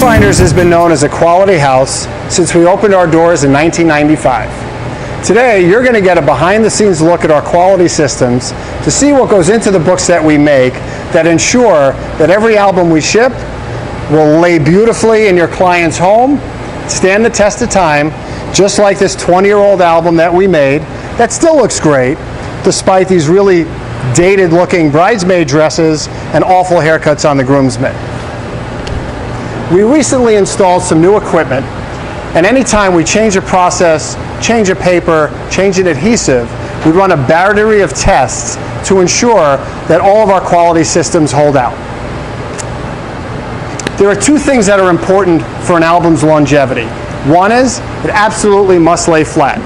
Zookbinders has been known as a quality house since we opened our doors in 1995. Today, you're going to get a behind-the-scenes look at our quality systems to see what goes into the books that we make that ensure that every album we ship will lay beautifully in your client's home, stand the test of time, just like this 20-year-old album that we made that still looks great despite these really dated-looking bridesmaid dresses and awful haircuts on the groomsmen. We recently installed some new equipment, and anytime we change a process, change a paper, change an adhesive, we run a battery of tests to ensure that all of our quality systems hold out. There are two things that are important for an album's longevity. One is, it absolutely must lay flat.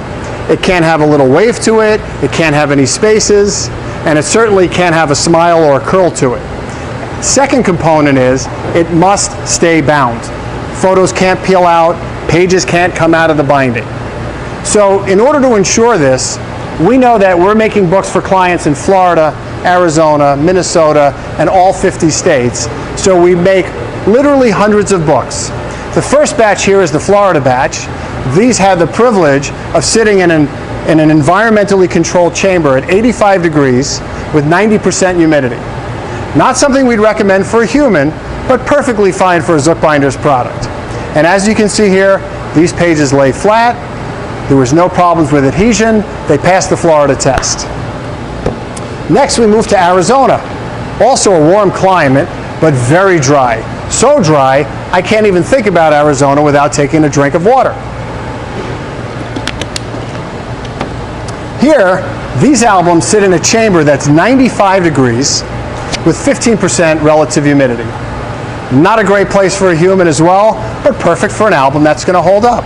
It can't have a little wave to it, it can't have any spaces, and it certainly can't have a smile or a curl to it. Second component is, it must stay bound. Photos can't peel out, pages can't come out of the binding. So in order to ensure this, we know that we're making books for clients in Florida, Arizona, Minnesota, and all 50 states. So we make literally hundreds of books. The first batch here is the Florida batch. These have the privilege of sitting in an environmentally controlled chamber at 85 degrees with 90% humidity. Not something we'd recommend for a human, but perfectly fine for a Zookbinders product. And as you can see here, these pages lay flat. There was no problems with adhesion. They passed the Florida test. Next, we move to Arizona. Also a warm climate, but very dry. So dry, I can't even think about Arizona without taking a drink of water. Here, these albums sit in a chamber that's 95 degrees with 15% relative humidity. Not a great place for a human as well, but perfect for an album that's going to hold up.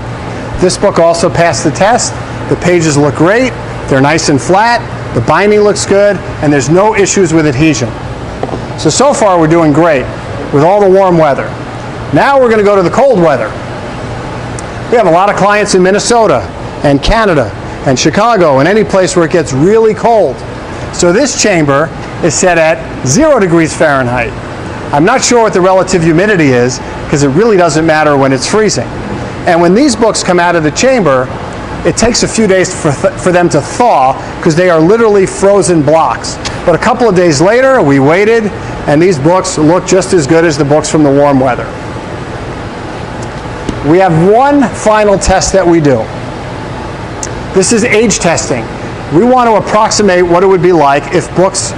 This book also passed the test. The pages look great, they're nice and flat, the binding looks good, and there's no issues with adhesion. So far we're doing great with all the warm weather. Now we're going to go to the cold weather. We have a lot of clients in Minnesota and Canada and Chicago and any place where it gets really cold. So this chamber is set at 0 degrees Fahrenheit. I'm not sure what the relative humidity is because it really doesn't matter when it's freezing. And when these books come out of the chamber, it takes a few days for them to thaw because they are literally frozen blocks. But a couple of days later, we waited, and these books look just as good as the books from the warm weather. We have one final test that we do. This is age testing. We want to approximate what it would be like if books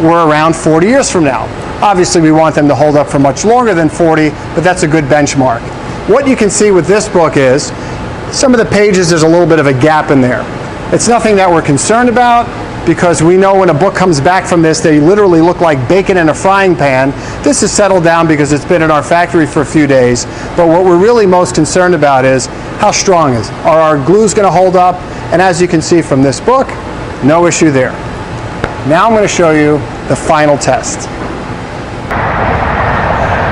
were around 40 years from now. Obviously, we want them to hold up for much longer than 40, but that's a good benchmark. What you can see with this book is some of the pages, there's a little bit of a gap in there. It's nothing that we're concerned about because we know when a book comes back from this, they literally look like bacon in a frying pan. This has settled down because it's been in our factory for a few days, but what we're really most concerned about is how strong is. Are our glues going to hold up? And as you can see from this book, no issue there. Now I'm going to show you the final test.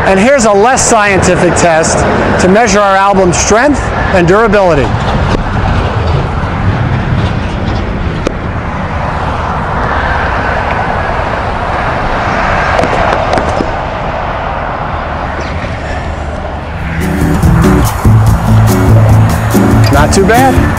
And here's a less scientific test to measure our album's strength and durability. Not too bad.